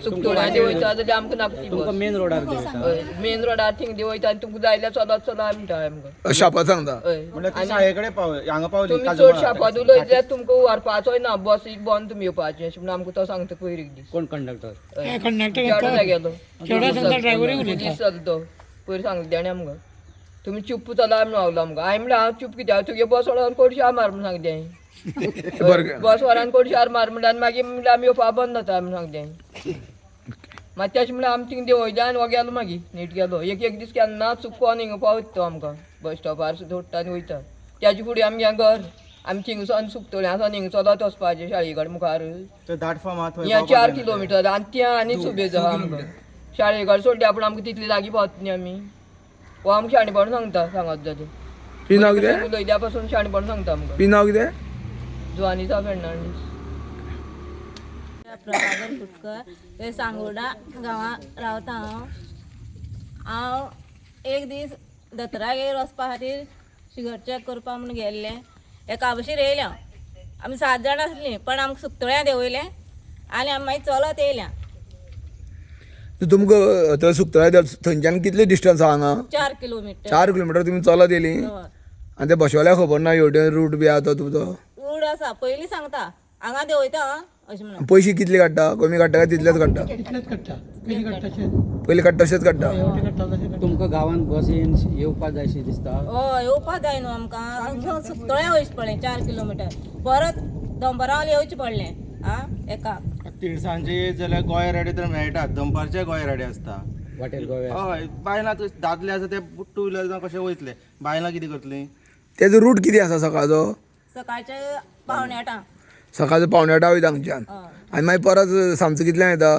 सुकतोळ्या देवयता जाल्यार आमकां नाका ती बस मेन रोडार देवता मेन रोडार थिंग देवयता आनी तुमकां जाय जाल्यार चलत चलत म्हणटा आमकां शापा सांगता हय हांगा पावली तुमी चड शापाद उलयत जाल्यार तुमकां व्हरपाचोय ना बसीक बंद तुमी येवपाचें अशें म्हणून आमकां तो सांगता पयलीं दीस कोण कंडक्टर चेडो गेलो दीस चल तो पयर सांगलें तेणें आमकां तुमी चुप्प चला म्हणून आवलो आमकां हांवें म्हणलें हांव चुप कित्याक तुगे बस व्हरोन कोडशार मार म्हणून सांगलें बस व्हरान कोडशार मार म्हणलें आनी मागीर म्हणलें आमी येवपा बंद जाता म्हणून सांगलें मागीर तशें म्हणल्यार आमी थिंग देंवयलें आनी हो गेलो मागीर नीट गेलो एक दीस केन्ना चुकून हिंगा पावता तो आमकां बस स्टॉपार सोडटा आनी वयता त्याचे फुडें आमगे घर आमी थिंगसान सुकतोळ्यासान हिंगा चलत वचपाचें शाळे कडेन मुखार हें 4 किलोमिटर आनी त्या आनी सुबेज आहा आमकां शाळे कडेन सोडल्या पूण आमकां तितली लागीं पावता न्ही आमी हो आमकां शाणेपण सांगता सांगत जाल्यार पिनाव कितें उलयल्या पासून शाणेपण सांगता आमकां पिनाव कितें जुवानीता फेर्नांडीस प्रभाकर कुटकर ते सांगोडा गांवांत रावता हांव एक दीस दोतोरागेर वचपा खातीर शुगर चॅक करपा म्हूण गेल्लें एका बशीर येयल्या आमी 7 जाणां आसलीं पण आमकां सुकतोळ्या देंवयलें आनी आमी मागीर चलत येयल्या तुमकां थंय सुकतळ्या थंयच्यान कितले डिस्टन्स आहा हांगा 4 किलोमिटर 4 किलोमिटर तुमी चलत येयली आनी ते बसवाल्या खबर ना हेवटेन रूट बी आहा तो तुमचो उड आसा पयलीं सांगता हांगा देंवयता अशें म्हणून पयशे कितले काडटा कमी काडटा काय तितलेच काडटा पयलीं काडटा तशेंच काडटा तुमकां गांवांत बसीन येवपाक जाय अशें दिसता हय येवपा जाय न्हू आमकां सुकतोळ्या वयचें पडलें 4 किलोमिटर परत दंपरावले येवचें पडलें आं एका तिळसांजे जाल्यार गोंय रेडे तर मेळटा दनपारचे गोंय रेडे आसता वाटेर गोव्या हय बायलां दादले आसा ते टू व्हिलर कशे वयतले बायलां कितें करतलीं तेजो रूट कितें आसा सकाळचो सकाळचे 7:45 सकाळचो 7:45 वयता हांगच्यान आनी मागीर परत सांजचो कितल्यांक येता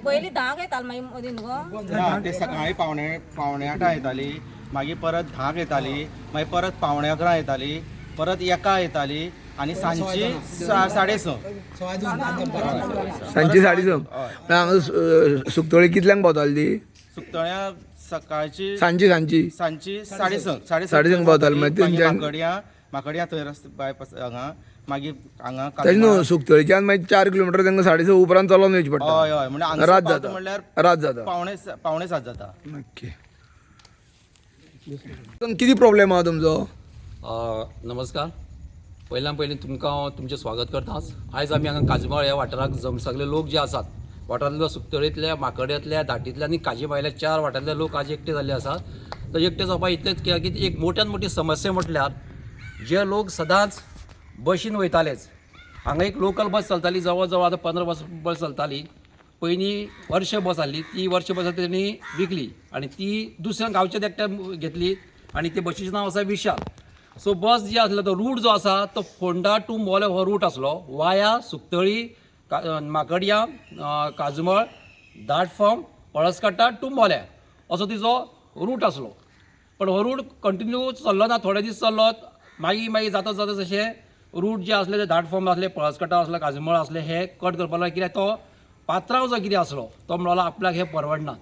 पयलीं 10 येताल मागीर मदीं न्हू ते सकाळीं पावणे 8 येताली मागीर परत 10 येताली मागीर परत पावणे 11 येताली परत 1 येताली आनी सांजची 6:30 सांजची 6:30 हांगा सुकतोळी कितल्यांक पावताली ती सुकतळ्या सकाळची सांजची 6:30 साडेसंक पावताली मागीर थंयच्यान माकडयां थंय रस्ते बायपास हांगा मागीर हांगा तेज न्हू सुकतळीच्यान मागीर 4 किलोमिटर तांकां 6:30 उपरांत चलोन येवचें पडटा हय हय म्हणजे रात जाता म्हणल्यार रात जाता पावणे 7 जाता नक्की कितें प्रॉब्लेम आहा तुमचो नमस्कार पयल्यान पयलीं तुमकां हांव तुमचें स्वागत करता आयज आमी हांगा काजमाळ ह्या वाठाराक सगळे लोक जे आसात वाठारांतल्या सुकतळींतल्या माकडयांतल्या दाटींतल्या आनी काजी भायल्या 4 वाठारांतले लोक आज एकटे जाल्ले आसात तर एकटे जावपाक इतलेंच कित्याक की एक मोठ्यान मोठी समस्या म्हटल्यार जे लोक सदांच बशीन वयतालेच हांगा एक लोकल बस चलताली जवळ जवळ आतां 15 बस चलताली पयलीं वर्ष बस आहली ती वर्ष बस तेणी विकली आनी ती दुसऱ्या गांवच्या एकट्यान घेतली आनी ते बशीचें नांव आसा विशाल सो बस जी आसलो तो रूट जो आसा तो फोंडा टू मोले हो रूट आसलो वाया सुकतळी माकडयां काजमळ दाटफम पळसकट्टा टू मोल्या असो तिजो रूट आसलो पण हो रूट कंटिन्यू चल्लो ना थोडे दीस चल्लो मागीर जाता जाता जशें रूट जे आसले ते दाटफम आसले पळसकट्टा आसले काजमळ आसले हे कट करपाक लागले कित्याक तो पात्रांव जो कितें आसलो तो म्हणलो आपल्याक हे परवडना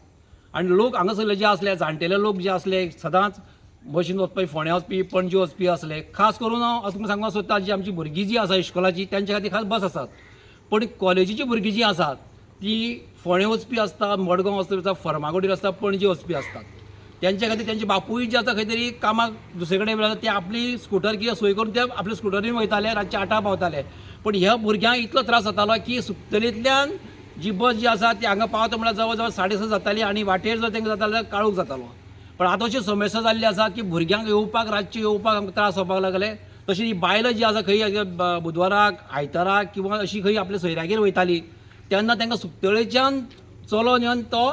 आनी लोक हांगासरले जे आसले जाणटेले लोक जे आसले सदांच बशीन वचपी फोंड्या वचपी पणजे वचपी आसले खास करून हांव तुमकां सांगूंक सोदता जी आमची भुरगीं जी आसा इश्कोलाची तेंच्या खातीर खास बस आसात पण कॉलेजीची भुरगीं जी आसात ती फोंड्या वचपी आसता मडगांव वचपी आसता फर्मागुडीर आसता पणजे वचपी आसतात तेंच्या खातीर तेंचे बापूय जे आसा खंय तरी कामाक दुसरे कडेन ते आपली स्कुटर किंवा सोय करून ते आपल्या स्कुटरीन वयताले रातचे 8 पावताले पण ह्या भुरग्यांक इतलो त्रास जातालो की सुकतलींतल्यान जी बस जी आसा ती हांगा पावता म्हळ्यार जवळ जवळ 6:30 जाताली आनी वाटेर जर तांकां जातालो जाल्यार काळोख जातालो पण आतां अशी समस्या जाल्ली आसा की भुरग्यांक येवपाक रातचे येवपाक आमकां त्रास जावपाक लागले तशी ही बायलां जी आसा खंय बुधवाराक आयताराक किंवा अशी खंय आपल्या सयऱ्यागेर वयताली तेन्ना तांकां सुकतळेच्यान चलोन येवन तो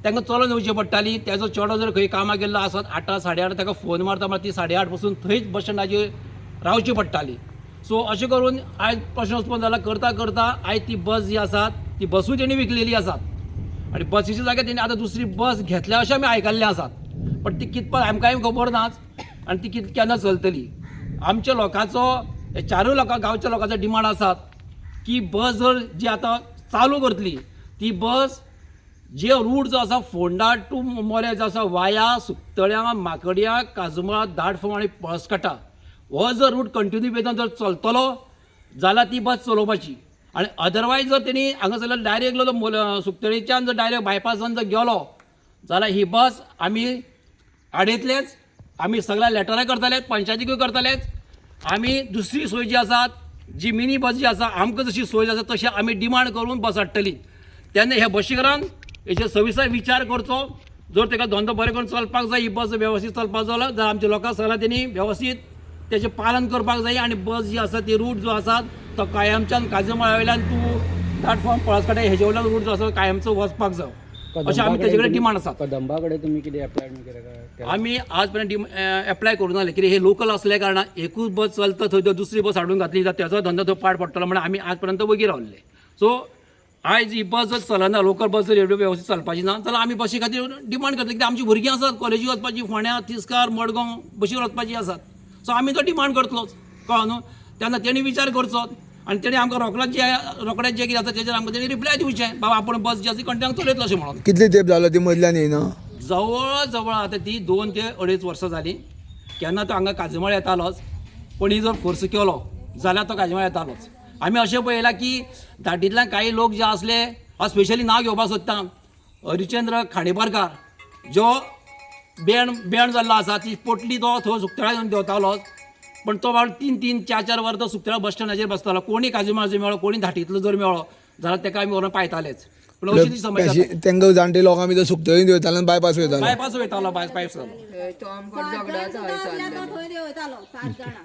तांकां चलोन येवची पडटाली तेजो चेडो जर खंय कामाक गेल्लो आसत 8 8:30 ताका फोन मारता म्हळ्यार ती 8:30 पासून थंयच बस स्टँडाचेर रावची पडटाली सो अशें करून आयज प्रश्न उत्पन्न जाला करता करता आयज ती बस जी आसा ती बसूय तेणी विकलेली आसात आनी बसीच्या जाग्यार तेणी आतां दुसरी बस घेतल्या अशें आमी आयकल्लें आसात पण ती कितपत आमकांय खबर नाच आनी ती केन्ना चलतली आमच्या लोकांचो हे 4 गांवच्या लोकांचो डिमांड आसात की बस जर जी आतां चालू करतली ती बस जे रूट जो आसा फोंडा टू मोल्या जो आसा वाया सुकतळ्या माकडयां काजमळ दाटफम आनी पळसकट्टा हो जर रूट कंटिन्यू बेजान जर चलतलो जाल्यार ती बस चलोवपाची आणि अदरवायज जर तेणी हांगासरल्या डायरेक्ट सुक्तळेच्यान जर डायरेक्ट बायपासान जर गेलो जाल्यार ही बस आमी आडयतलेच, आमी सगळ्या लेटरां करतलेच, पंचायतीकूय करतलेच. आमी दुसरी सोय जी आसा जी मिनी बस जी आसा आमकां जशी सोय आसा तशी आमी डिमांड करून बस हाडटली. तेन्ना ह्या बशीकारान हेचेर सविस्तर विचार करचो. जर ताका धंदो बरें करून चलपाक जाय, ही बस वेवस्थीत चलपाक जालो जाल्यार आमच्या लोकांक सगळ्या तेणी वेवस्थीत तेचें पालन करपाक जाय. आनी बस जी आसा ती रूट जो आसा तो कायमच्यान काजूमळा वयल्यान तूं प्लॅटफॉर्म पळसकडेन हेजे वयल्यान रूट जो आसा कायमचो वचपाक जाय अशें आमी तेजे कडेन डिमांड आसा. कदंबा कडेन तुमी कितें एप्लाय केलें? आमी आज पर्यंत एप्लाय करूं नासलें कित्याक हे लोकल असल्या कारणान एकूच बस चलता थंय जर दुसरी बस हाडून घातली जाल्यार तेजो धंदो थंय पाड पडटलो म्हणून आमी आज पर्यंत वगी रावल्ले. सो आयज ही बस जर चलना, लोकल बस जर एवढी वेवस्थीत चलपाची ना जाल्यार आमी बशी खातीर डिमांड करतले. कित्याक आमची भुरगीं आसात कॉलेजीक वचपाची, फोंड्या, तिस्कार, मडगांव बशीर वचपाची आसात. सो आमी तो डिमांड करतलोच, कळ्ळो न्हू. तेन्ना तेणी विचार करचो आनी तेणी आमकां रोखडेच जें कितें आसा तेजेर आमकां तेणी रिप्लाय दिवचें बाबा आपूण बस जी आसा कंटिन्यू चलयतलो अशें म्हणून. कितले तेंप जालो ती मदल्यान येयना? जवळ जवळ आता ती 2 ते 2.5 वर्सां जाली. केन्ना तो हांगा काजूमळ येतालोच, कोणी जर फोर्स केलो जाल्यार तो काजूमळ येतालोच. आमी अशें पळयलां की धाटींतल्यान काही लोक जे आसले, हांव स्पेशली नांव घेवपाक सोदतां, हरिचंद्र खांडेपारकार जो बँड जाल्लो आसा, ती पोटली तो थंय सुक्तळा येवन देंवतालोच. पण तो बाबा 3-3, 4-4 वरां तो सुक्तळा बस स्टँडाचेर बसतालो. कोणी काजूमळ जर मेळ्ळो, कोणी धाटींतलो जर मेळ्ळो जाल्यार ताका आमी व्हरून पायतालेच. पण अशी ती समस्या तांकां जाणटे लोकांक भितर सुकतळीन देवताले आनी बायपास वयताले. बायपास वयतालो, बायपास जालो. तो आमकां झगडात थंय देवयतालो 7 जाणां.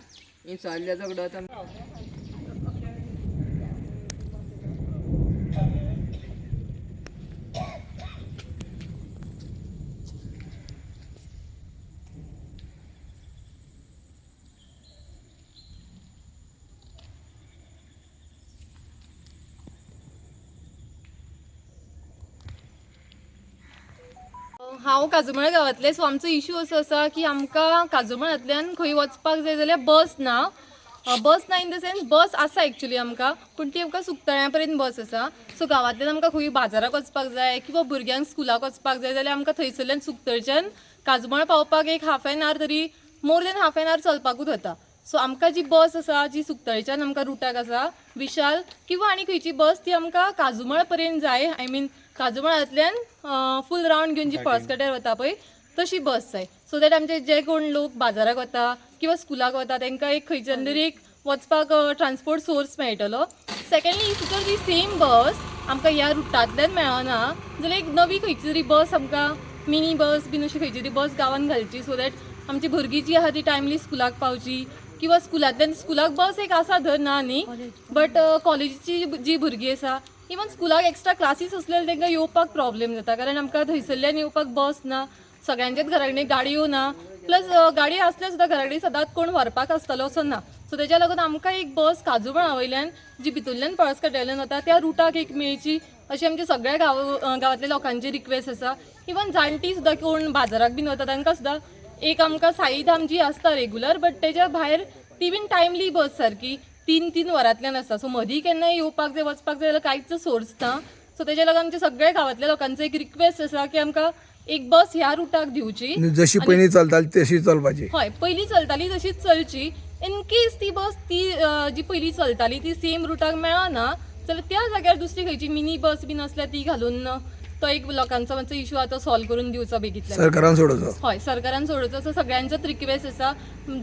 इसाल्ल्या झगडात हांव काजूमळ गांवांतले. सो आमचो इशू असो आसा की आमकां काजूमळांतल्यान खंय वचपाक जाय जाल्यार बस ना इन द सेन्स बस आसा एक्चुली आमकां, पूण ती आमकां सुक्तळ्या पर्यंत बस आसा. सो गांवांतल्यान आमकां खंय बाजाराक वचपाक जाय किंवा भुरग्यांक स्कुलाक वचपाक जाय जाल्यार आमकां थंयसरल्यान सुक्तळच्यान काजूमळ पावपाक एक हाफ एन आवर तरी more than half an hour चलपाकूच वता. सो आमकां जी बस आसा जी सुक्तळच्यान आमकां रुटाक आसा विशाल किंवा आनी खंयची बस ती आमकां काजूमळ पर्यंत जाय. आय मीन काजूमळांतल्यान फूल रावंड घेवन जी पळसकड्यार वता पळय तशी बस जाय. सो दॅट आमचे जे कोण लोक बाजाराक वता किंवा स्कुलाक वता तांकां एक खंयच्यान तरी एक वचपाक ट्रान्सपोर्ट सोर्स मेळटलो. सेकेंडली इफ जर ती सेम बस आमकां ह्या रुटांतल्यान मेळना जाल्यार एक नवी खंयची तरी बस आमकां मिनी बस बीन अशी खंयची तरी बस गांवांत घालची. सो दॅट आमची भुरगीं जी आहा ती टायमली स्कुलाक पावची किंवा स्कुलांतल्यान स्कुलाक बस एक आसा धर ना न्ही, बट कॉलेजीची जी भुरगीं आसा इवन स्कुलाक एक्स्ट्रा क्लासीस असलेले तांकां येवपाक प्रॉब्लेम जाता कारण आमकां थंयसरल्यान येवपाक बस ना, सगळ्यांचेच घरा कडेन गाडयो ना, प्लस गाडी आसल्यार सुद्दां घरा कडेन सदांच कोण व्हरपाक आसतलो असो ना. सो तेच्या लागून आमकां एक बस काजूमळा वयल्यान जी भितरल्यान पळसकड्याल्यान वता त्या रुटाक एक मेळची अशी आमच्या सगळ्या गांवांतल्या लोकांची रिक्वेस्ट आसा. इवन जाणटी सुद्दां कोण बाजाराक बीन वता तांकां सुद्दां एक आमकां साईधाम जी आसता रेगुलर बट तेच्या भायर ती बीन टायमली बस सारकी 3-3 वरांतल्यान आसता. सो मदीं केन्नाय येवपाक जाय वचपाक जाय जाल्यार कांयच सोर्स ना. सो तेच्या लागून आमच्या सगळ्या गांवांतल्या लोकांचो एक रिक्वेस्ट आसा की आमकां एक बस ह्या रुटाक दिवची. जशी पयलीं चलताली तशी चलपाची. हय पयलीं चलताली तशीच चलची. इन केस ती बस ती जी पयलीं चलताली ती सेम रुटाक मेळना जाल्यार त्या जाग्यार दुसरी खंयची मिनी बस बीन आसल्यार ती घालून तो एक लोकांचो मातसो इशू आतां सॉल्व करून दिवचो बेगीतल्यान. सरकारान सोडोवचो. हय सरकारान सोडोवचो. असो सगळ्यांचोच रिक्वेस्ट आसा.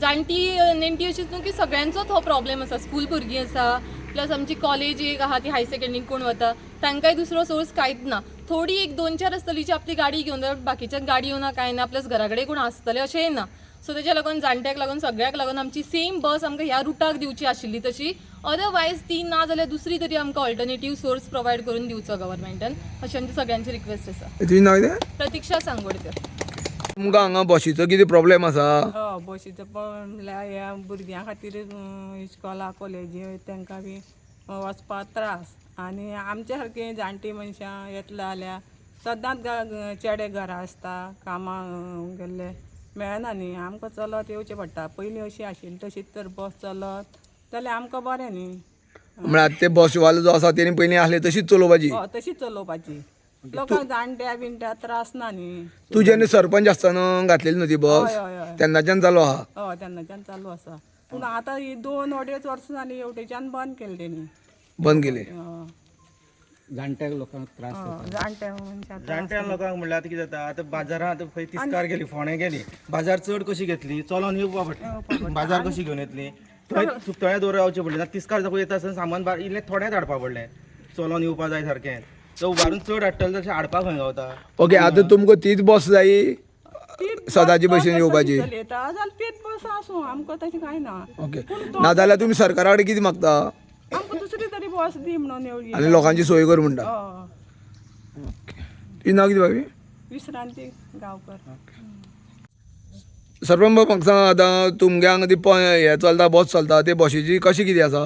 जाणटी नेणटी अशीच न्हू की सगळ्यांचोच हो प्रॉब्लेम आसा. स्कूल भुरगीं आसा प्लस आमची कॉलेज एक आहा ती हाय सेकंडरीक कोण वता तांकांय दुसरो सोर्स कांयच ना. थोडी 1-2-4 आसतली जी आपली गाडी घेवन बाकीच्यांक गाडी येवना कांय ना, प्लस घरा कडेन कोण आसतले अशेंय ना. सो तेच्या लागून जाणट्याक लागून सगळ्याक लागून आमची सेम बस आमकां ह्या रुटाक दिवची आशिल्ली तशी. अदरवायज ती ना जाल्यार दुसरी तरी आमकां ऑल्टरनेटीव सोर्स प्रोवायड करून दिवचो गव्हर्मेंटान अशी आमची सगळ्यांची रिक्वेस्ट आसा. तुजें नांव कितें? प्रतीक्षा सांगोडकर. तुमकां हांगा बशीचो कितें प्रॉब्लेम आसा? बशीचो म्हणल्यार ह्या भुरग्यां खातीर इस्कॉला कॉलेजी तांकां बी वचपाक त्रास आनी आमच्या सारकी जाणटी मनशां येतले जाल्यार सदांच चेडे घरा आसता कामां गेल्ले मेळना न्ही. आमकां चलत येवचें पडटा. पयलीं अशी आशिल्ली तशीच तर बस चलत जाल्यार आमकां बरें न्ही. म्हळ्यार ते बसवालो जो आसा तेणी पयलीं आहले तशीच चलोवपाची. तशीच चलोवपाची. लोकांक जाणट्या बिणट्या त्रास ना न्ही. तूं जेन्ना सरपंच आसतना घातलेली न्हू ती बस हय हय हय तेन्नाच्यान चालू आहा. तेन्नाच्यान चालू आसा. पूण आतां ही 2-2.5 वर्सां जालीं हेवटेच्यान बंद केली तेणी. बंद केली. जाणट्या लोकांक त्रास जाता. जाणट्या मनशां जाणट्या लोकांक म्हणल्यार आतां कितें जाता आतां बाजारांत खंय तिस्कार गेली फोंड्या गेली बाजार चड कशी घेतली चलोन येवपा पडटा बाजार कशी घेवन येतली थंय सुकतळ्या दवर रावचें पडलें ना तिस्कार जावं येता आसतना सामान इल्लें थोडेंच हाडपा पडलें चलोन येवपा जाय सारकें तो उबारून चड हाडटलें तशें हाडपाक खंय गावता. ओके आतां तुमकां तीच बस जायी सदांची भशेन येवपाची. येता जाल्यार तेच बस आसूं आमकां तशें कांय ना. ओके नाजाल्यार तुमी सरकारा कडेन कितें मागता आमकां दुसरी तरी बस दी म्हणून येवली. आनी लोकांची सोय कर म्हणटा. हय. तुजें नांव कितें भाभी? विश्रांती गांवकर. सरपंच म्हाका सांग आतां तुमगे हांगा ती हें चलता बस चलता ते बशीची कशी कितें आसा?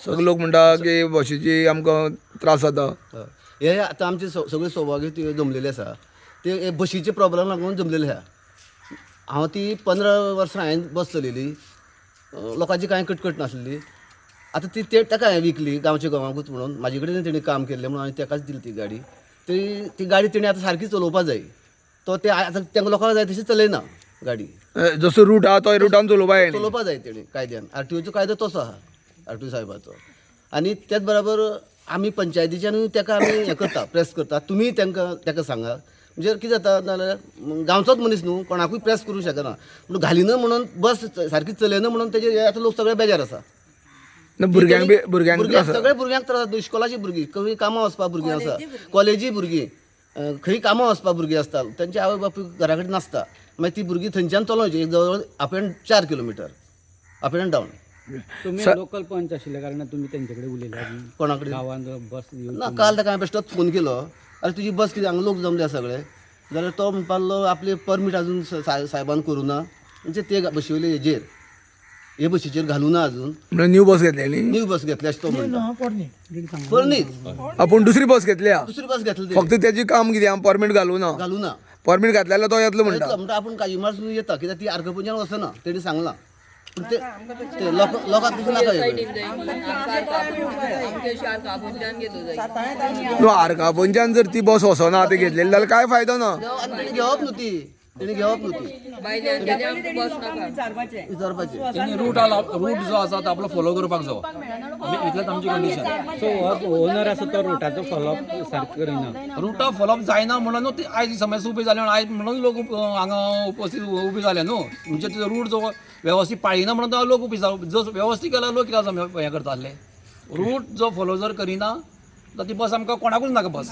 सगळे लोक म्हणटा की बशीची आमकां त्रास जाता. हे आतां आमचे सगळे सौभाग्य जमलेले आसा ते बशीचे प्रॉब्लम लागून जमलेले आहा. हांव ती 15 वर्सां हांवें बस चलयली लोकांची कांय कटकट नासली. आतां ती ताका हांवें विकली गांवच्या गांवांकूच म्हणून म्हाजे कडेन तेणी काम केल्लें म्हणून हांवें ताकाच दिली ती गाडी. ती गाडी तेणी आतां सारकी चलोवपा जाय तो ते आतां तांकां लोकांक जाय तशी चलयना गाडी. जसो रूट आहा तो रुटान चलोवपा जाय. चलोवपा जाय तेणी कायद्यान RTOचो कायदो तसो आहा RTO साहेबाचो. आनी त्याच बरोबर आमी पंचायतीच्यान ताका आमी हें करता प्रेस करता तुमी ताका सांगा म्हणजे कितें जाता नाल्यार गांवचोच मनीस न्हू कोणाकूय प्रेस करूं शकना पूण घालिना म्हणून बस सारकी चलयना म्हणून तेजे आतां लोक सगळे बेजार आसा. भुरग्यांक सगळे भुरग्यांक त्रास जाता. इश्कोलाची भुरगीं खंय कामां वचपा भुरगीं आसा कॉलेजी भुरगीं खंय कामां वचपा भुरगीं आसता तेंचे आवय बापूय घरा कडेन नासता मागीर ती भुरगीं थंयच्यान चलोवची एक जवळ up end 4 kilometre up end down. तुम्ही लोकल पंच आशिल्ल्या कारणान तुम्ही तेंचे कडेन उलयल्या कोणा कडेन गांवांत बस येवची ना काल ताका हांवें बेश्टोच फोन केलो अरे तुजी बस कितें हांगा लोक जमले सगळे जाल्यार तो म्हणपा लागलो आपले परमीट अजून साहेबान करूं ना म्हणजे ते बशिवले हेजेर हे बशीचेर घालूं ना अजून न्यू बस घेतली न्यू बस घेतली अशें तो म्हणटा. पोरणीच आपूण दुसरी बस घेतल्या दुसरी बस घेतली फक्त त्याची काम कितें हांव परमीट घालूं ना घालूं ना परमीट घातल्यार तो येतलो म्हणटा. म्हणटा आपूण काजीमारसून येता कित्याक ती आर्गपुंजान वचना तेणी सांगलां पूण ते लोकांक तशें नाका आर्कापुंजान जर ती बस वचना आतां घेतलेली जाल्यार काय फायदो ना. तेणी घेवप न्हू ती विचारपाचें. तेणी रूट जो आसा तो आपलो फॉलो करपाक जावो इतलेंच आमची कंडिशन. सो ओनर आसा तो रुटाचो फॉलोअप सारको करिना. रुटा फॉलोअप जायना म्हणून ती आयज ही समस्या उबी जाली आयज म्हणून लोक हांगा उपस्थित उबी जाले न्हू म्हणजे तो रूट जो वेवस्थीत पाळिना म्हणून तो लोक उबी जावं जो वेवस्थीत केल्यार लोक कित्याक हें करता आसले. रूट जो फॉलो जर करिना जाल्यार ती बस आमकां कोणाकूच नाका बस.